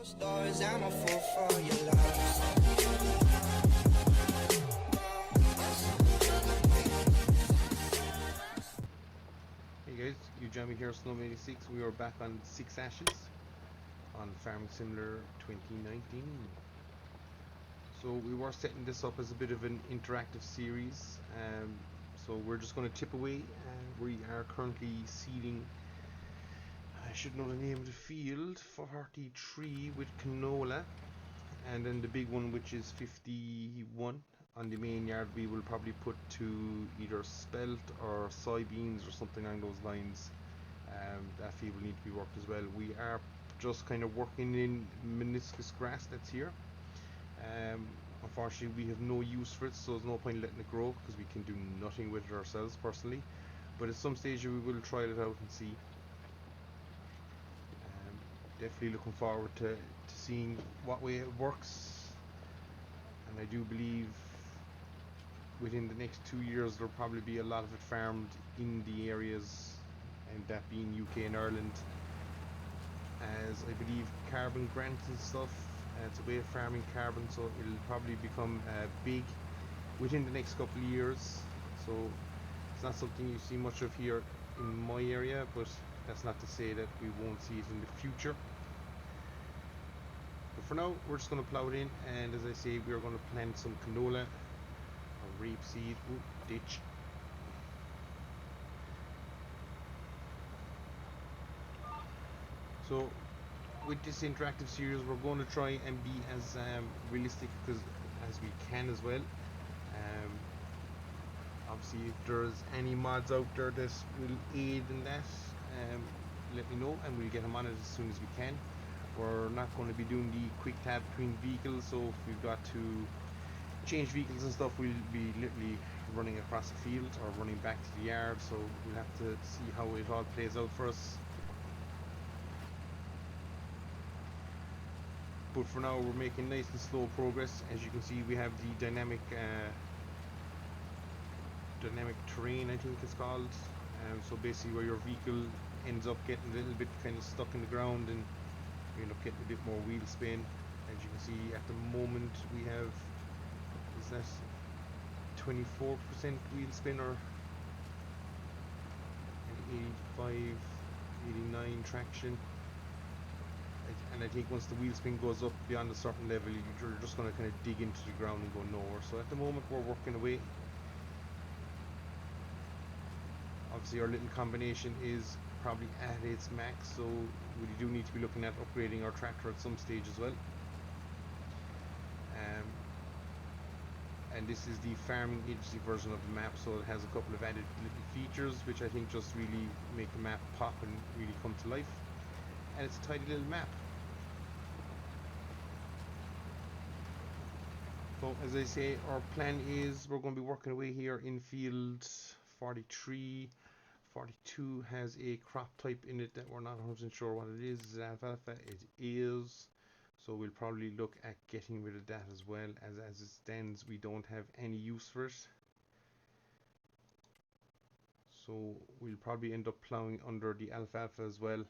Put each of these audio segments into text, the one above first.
Stars, I'm a fool for your love. Hey guys, you join me here, Snowman86. We are back on 6 Ashes on Farming Simulator 2019. So we were setting this up as a bit of an interactive series. So we're just going to tip away. We are currently seeding, I should know the name of the field, 43 with canola. And then the big one, which is 51 on the main yard, we will probably put to either spelt or soybeans or something along those lines. That field will need to be worked as well. We are just kind of working in meniscus grass that's here. Unfortunately, we have no use for it, so there's no point letting it grow because we can do nothing with it ourselves personally. But at some stage we will try it out and see. Definitely looking forward to seeing what way it works, and I do believe within the next 2 years there'll probably be a lot of it farmed in the areas, and that being UK and Ireland, as I believe carbon grants and stuff, it's a way of farming carbon, so it'll probably become big within the next couple of years. So it's not something you see much of here in my area, but that's not to say that we won't see it in the future. But for now, we're just going to plow it in, and as I say, we're going to plant some canola or rapeseed. Ooh, ditch. So with this interactive series, we're going to try and be as realistic as we can as well. Obviously, if there's any mods out there that will aid in that, let me know and we'll get them on it as soon as we can. We're not going to be doing the quick tab between vehicles, so if we've got to change vehicles and stuff, we'll be literally running across the field or running back to the yard, so we'll have to see how it all plays out for us. But for now, we're making nice and slow progress. As you can see, we have the dynamic terrain, I think it's called. So basically where your vehicle ends up getting a little bit kind of stuck in the ground and you end up getting a bit more wheel spin. As you can see at the moment we have, is that 24% wheel spin or 85, 89 traction. And I think once the wheel spin goes up beyond a certain level, you're just going to kind of dig into the ground and go nowhere. So at the moment we're working away. Obviously our little combination is probably at its max, so we do need to be looking at upgrading our tractor at some stage as well. And this is the farming agency version of the map, so it has a couple of added little features which I think just really make the map pop and really come to life. And it's a tidy little map. So as I say, our plan is we're going to be working away here in field 43. 42 has a crop type in it that we're not 100% sure what it is. Is it alfalfa? It is. So we'll probably look at getting rid of that as well, as it stands we don't have any use for it. So we'll probably end up plowing under the alfalfa as well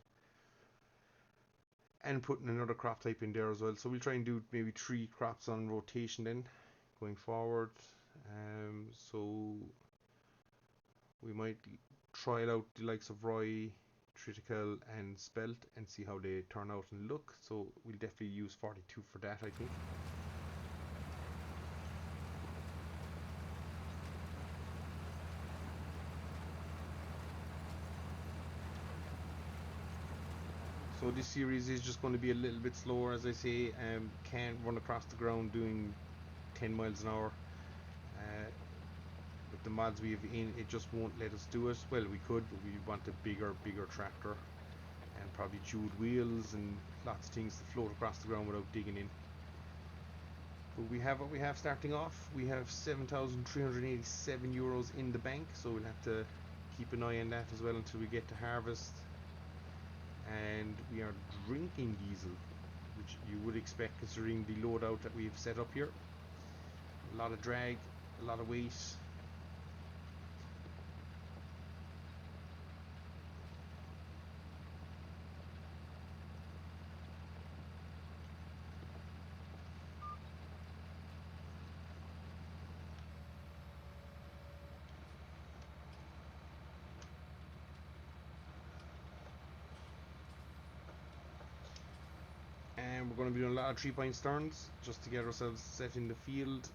and putting another crop type in there as well. So we'll try and do maybe 3 crops on rotation then going forward. So we might try it out the likes of rye, triticale and spelt and see how they turn out and look. So we'll definitely use 42 for that, I think. So this series is just going to be a little bit slower, as I say. Can't run across the ground doing 10 miles an hour. With the mods we have in, it just won't let us do it. Well, we could, but we want a bigger tractor and probably jeweled wheels and lots of things to float across the ground without digging in. But we have what we have starting off. We have 7,387 euros in the bank, so we'll have to keep an eye on that as well until we get to harvest. And we are drinking diesel, which you would expect considering the loadout that we've set up here. A lot of drag, a lot of weight. and we're going to be doing a lot of 3-point sterns just to get ourselves set in the field.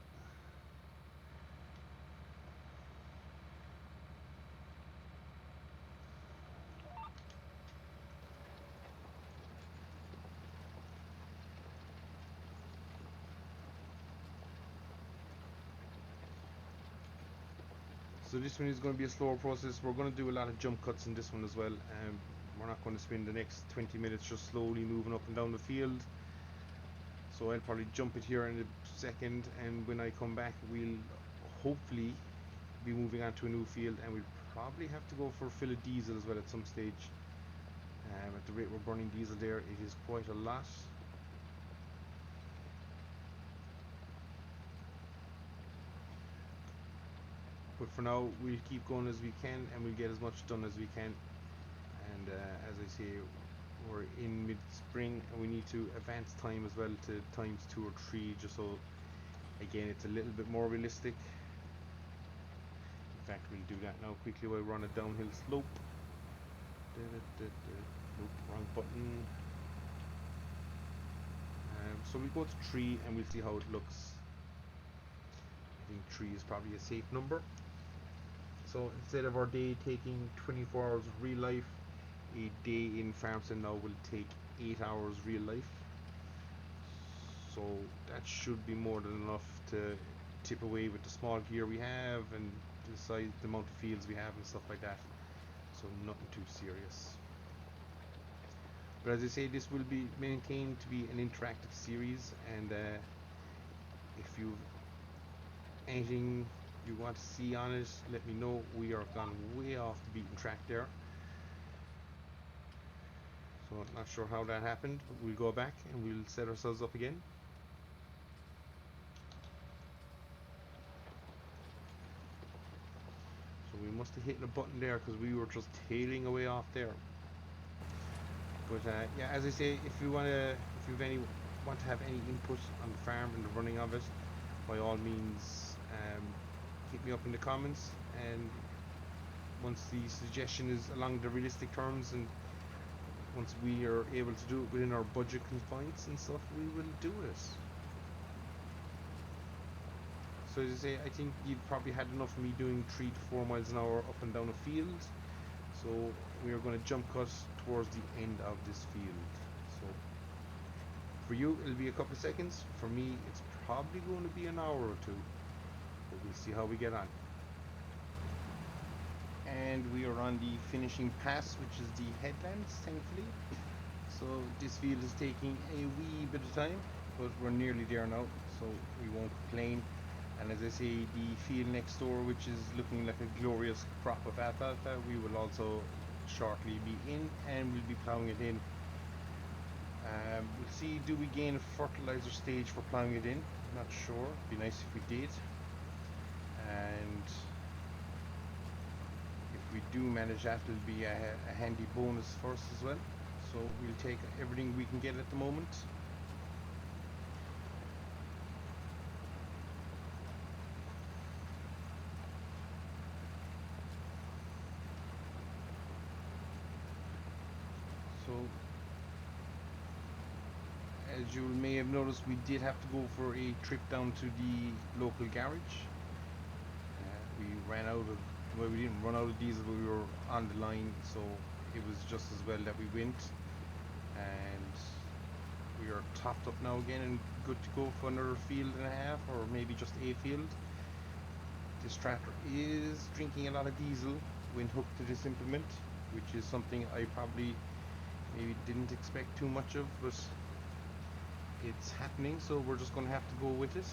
So this one is going to be a slower process. We're going to do a lot of jump cuts in this one as well. We're not going to spend the next 20 minutes just slowly moving up and down the field. So I'll probably jump it here in a second, and when I come back we'll hopefully be moving on to a new field, and we'll probably have to go for a fill of diesel as well at some stage. At the rate we're burning diesel there, it is quite a lot. But for now we'll keep going as we can, and we'll get as much done as we can. And as I say, we're in mid-spring and we need to advance time as well to times 2 or 3, just so again it's a little bit more realistic. In fact, we'll do that now quickly while we're on a downhill slope. Nope, wrong button. So we go to 3 and we'll see how it looks. I think 3 is probably a safe number. So instead of our day taking 24 hours of real life, a day in Farmstead now will take 8 hours real life. So that should be more than enough to tip away with the small gear we have and the size, the amount of fields we have and stuff like that. So nothing too serious. But as I say, this will be maintained to be an interactive series, and if you've anything you want to see on it, let me know. We are gone way off the beaten track there. So I'm not sure how that happened, but we'll go back and we'll set ourselves up again. So we must have hit a button there because we were just tailing away off there. But yeah, as I say, if you want to have any input on the farm and the running of it, by all means, hit me up in the comments. And once the suggestion is along the realistic terms, and once we are able to do it within our budget confines and stuff, we will do it. So as I say, I think you've probably had enough of me doing 3 to 4 miles an hour up and down a field. So we are going to jump cut towards the end of this field. So for you it'll be a couple of seconds. For me it's probably going to be an hour or 2. But we'll see how we get on. And we are on the finishing pass, which is the headlands, thankfully. So this field is taking a wee bit of time, but we're nearly there now, so we won't complain. And as I say, the field next door, which is looking like a glorious crop of alfalfa, we will also shortly be in, and we'll be ploughing it in. We'll see, do we gain a fertilizer stage for ploughing it in? I'm not sure. It'd be nice if we did. And if we do manage that, it'll be a handy bonus for us as well. So we'll take everything we can get at the moment. So as you may have noticed, we did have to go for a trip down to the local garage. We ran out of, well, we didn't run out of diesel, but we were on the line, so it was just as well that we went. And we are topped up now again and good to go for another field and a half, or maybe just a field. This tractor is drinking a lot of diesel when hooked to this implement, which is something I probably maybe didn't expect too much of, but it's happening, so we're just going to have to go with it.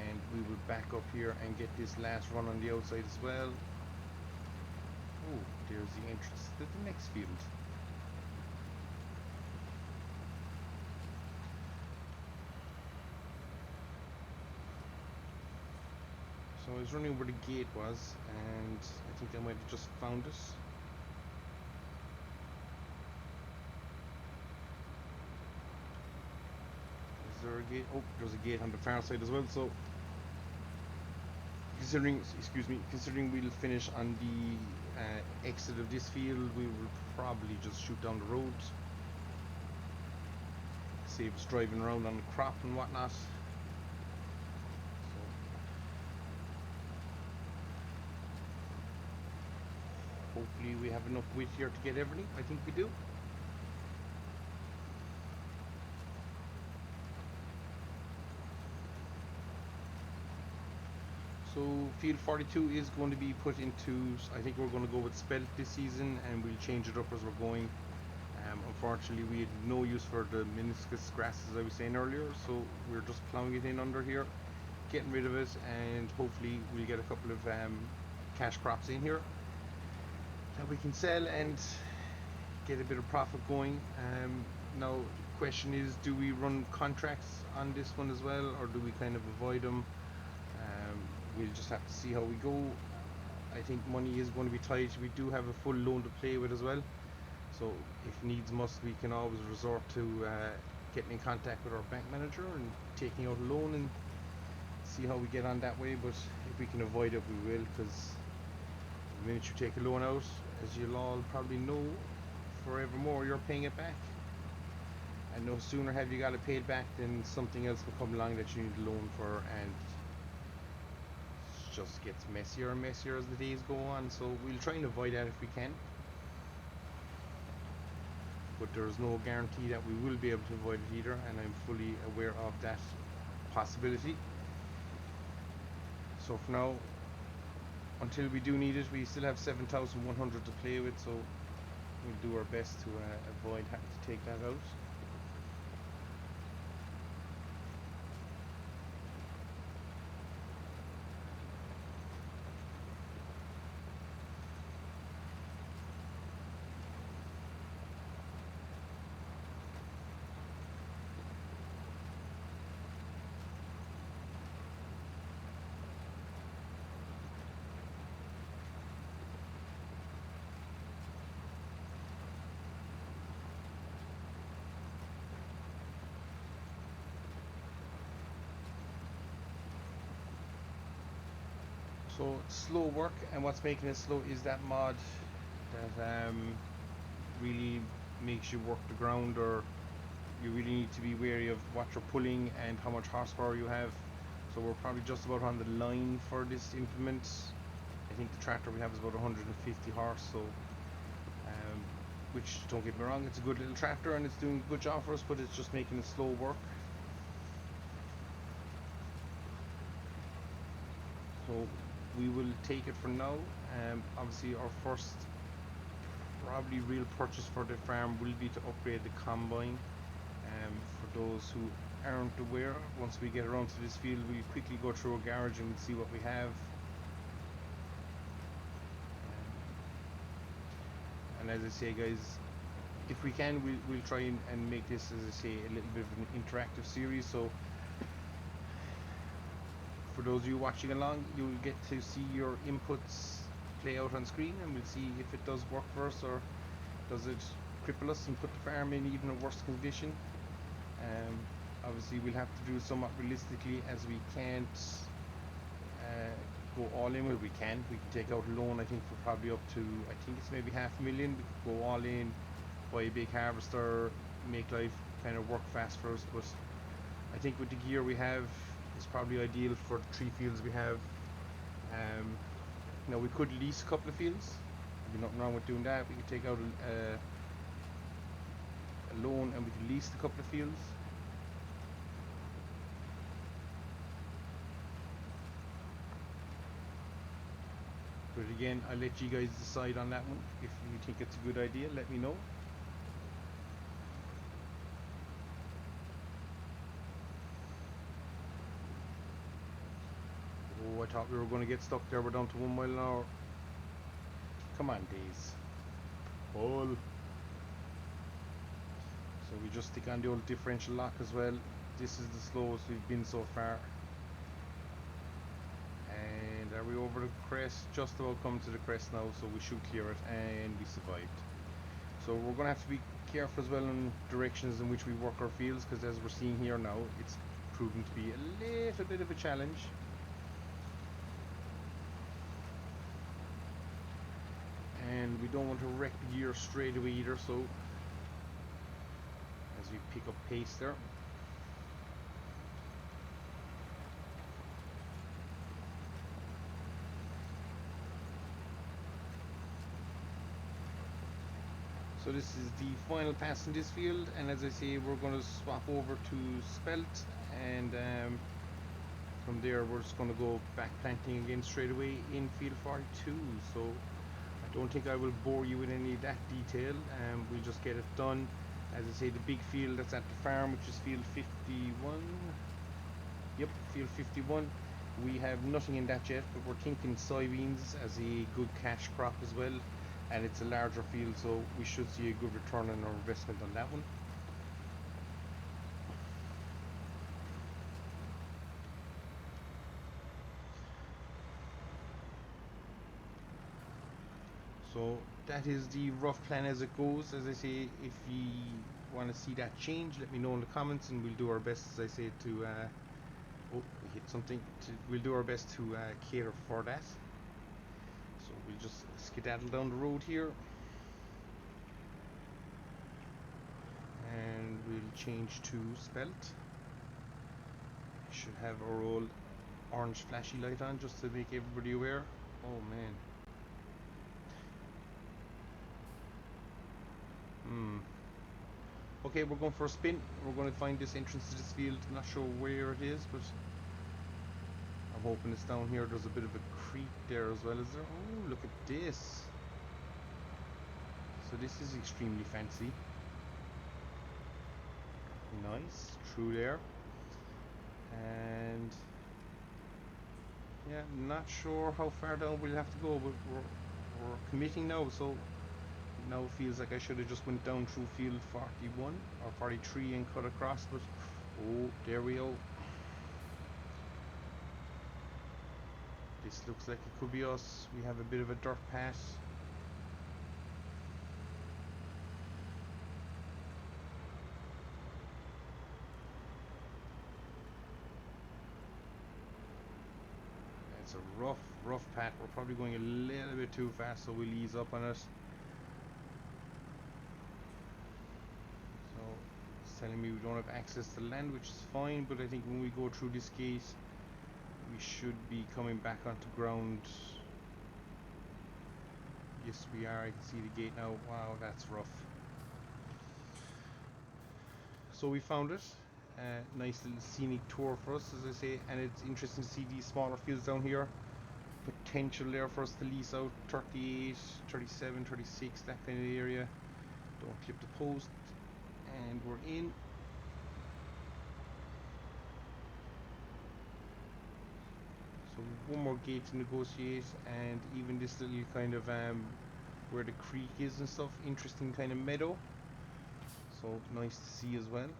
And we will back up here and get this last run on the outside as well. Oh, there's the entrance to the next field. So I was running where the gate was, and I think I might have just found it. Is there a gate? Oh, there's a gate on the far side as well. So considering we'll finish on the exit of this field, we will probably just shoot down the road. saves driving around on the crop and whatnot. So hopefully we have enough width here to get everything. I think we do. So field 42 is going to be put into, I think we're going to go with spelt this season, and we'll change it up as we're going. Unfortunately we had no use for the meniscus grass, as I was saying earlier, so we're just plowing it in under here, getting rid of it, and hopefully we'll get a couple of cash crops in here that we can sell and get a bit of profit going. Now the question is, do we run contracts on this one as well, or do we kind of avoid them? We'll just have to see how we go. I think money is going to be tight. We do have a full loan to play with as well, so if needs must, we can always resort to getting in contact with our bank manager and taking out a loan and see how we get on that way. But if we can avoid it, we will, because the minute you take a loan out, as you'll all probably know, forevermore you're paying it back, and no sooner have you got it paid back than something else will come along that you need a loan for, and it just gets messier and messier as the days go on. So we'll try and avoid that if we can, but there's no guarantee that we will be able to avoid it either, and I'm fully aware of that possibility. So for now, until we do need it, we still have 7,100 to play with, so we'll do our best to avoid having to take that out. So slow work, and what's making it slow is that mod that really makes you work the ground, or you really need to be wary of what you're pulling and how much horsepower you have. So we're probably just about on the line for this implement. I think the tractor we have is about 150 horse, so which, don't get me wrong, it's a good little tractor and it's doing a good job for us, but it's just making it slow work. So we will take it for now. Obviously our first probably real purchase for the farm will be to upgrade the combine. For those who aren't aware, once we get around to this field, we'll quickly go through a garage and we'll see what we have. And as I say, guys, if we can, we'll try and make this, as I say, a little bit of an interactive series. So for those of you watching along, you'll get to see your inputs play out on screen, and we'll see if it does work for us, or does it cripple us and put the farm in even a worse condition. Obviously we'll have to do it somewhat realistically, as we can't go all in. Well, we can take out a loan, I think, for probably up to, I think it's maybe $500,000. We could go all in, buy a big harvester, make life kind of work fast for us. But I think with the gear we have, it's probably ideal for the 3 fields we have. Now we could lease a couple of fields, there'd be nothing wrong with doing that. We could take out a loan and we could lease a couple of fields. But again, I'll let you guys decide on that one. If you think it's a good idea, let me know. Oh, I thought we were going to get stuck there. We're down to 1 mile an hour. Come on, Days. Pull. So we just stick on the old differential lock as well. This is the slowest we've been so far. And are we over the crest? Just about coming to the crest now, so we should clear it, and we survived. So we're going to have to be careful as well in directions in which we work our fields, because as we're seeing here now, it's proving to be a little bit of a challenge. And we don't want to wreck the gear straight away either, so as we pick up pace there. So this is the final pass in this field, and as I say, we're going to swap over to spelt, and from there we're just going to go back planting again straight away in field 42. So I don't think I will bore you with any of that detail. We'll just get it done. As I say, the big field that's at the farm, which is field 51. Yep, field 51. We have nothing in that yet, but we're thinking soybeans as a good cash crop as well. And it's a larger field, so we should see a good return on our investment on that one. So that is the rough plan as it goes. As I say, if you want to see that change, let me know in the comments, and we'll do our best, as I say, to oh, we hit something. We'll do our best to cater for that. So we'll just skedaddle down the road here. And we'll change to spelt. We should have our old orange flashy light on just to make everybody aware. Oh man. Okay, we're going for a spin. We're going to find this entrance to this field. Not sure where it is, but I'm hoping it's down here. There's a bit of a creek there as well, is there? Oh, look at this. So this is extremely fancy. Nice, through there. And yeah, not sure how far down we'll have to go, but we're committing now, so now it feels like I should have just went down through field 41 or 43 and cut across, but oh, there we go. This looks like it could be us. We have a bit of a dirt pass. It's a rough path. We're probably going a little bit too fast, so we'll ease up on it. So it's telling me we don't have access to land, which is fine, but I think when we go through this gate, we should be coming back onto ground. Yes, we are. I can see the gate now. Wow, that's rough. So we found it. Nice little scenic tour for us, as I say, and it's interesting to see these smaller fields down here. Potential there for us to lease out 38, 37, 36, that kind of area. Don't clip the post, and we're in. So one more gate to negotiate, and even this little kind of where the creek is and stuff, interesting kind of meadow. So nice to see as well. And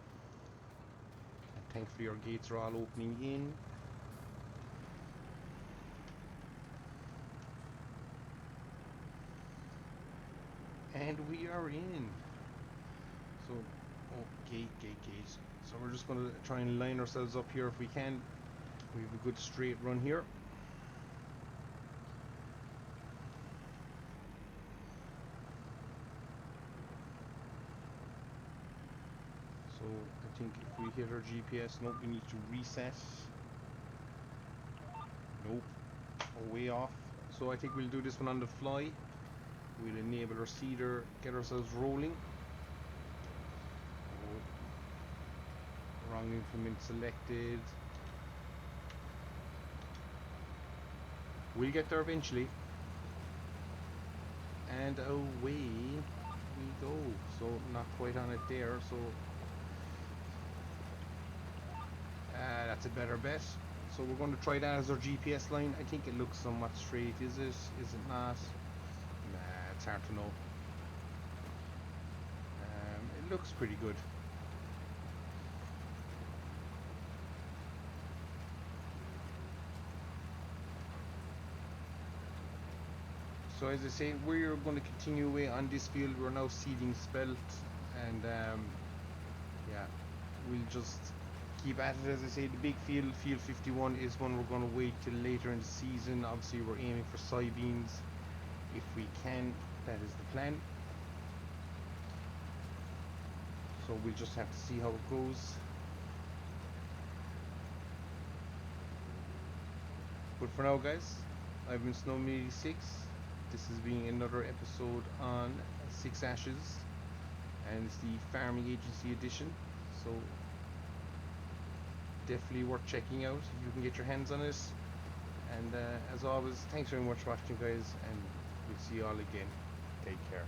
thankfully our gates are all opening in. And we are in. So, oh, gate. So we're just going to try and line ourselves up here if we can. We have a good straight run here. So I think if we hit our GPS, nope, we need to reset. Nope, we're way off. So I think we'll do this one on the fly. We'll enable our seeder, get ourselves rolling. Oh, wrong implement selected. We'll get there eventually. And away we go. So not quite on it there, so that's a better bet. So we're going to try that as our GPS line. I think it looks somewhat straight. Is it? Is it not? Nah, it's hard to know. It looks pretty good. So as I say, we're going to continue away on this field. We're now seeding spelt, and yeah, we'll just keep at it. As I say, the big field, field 51, is one we're going to wait till later in the season. Obviously we're aiming for soybeans if we can. That is the plan. So we'll just have to see how it goes. But for now, guys, I've been Snowman86. This is being another episode on Six Ashes, and it's the Farming Agency edition. So definitely worth checking out if you can get your hands on it. And as always, thanks very much for watching, guys, and we'll see you all again. Take care.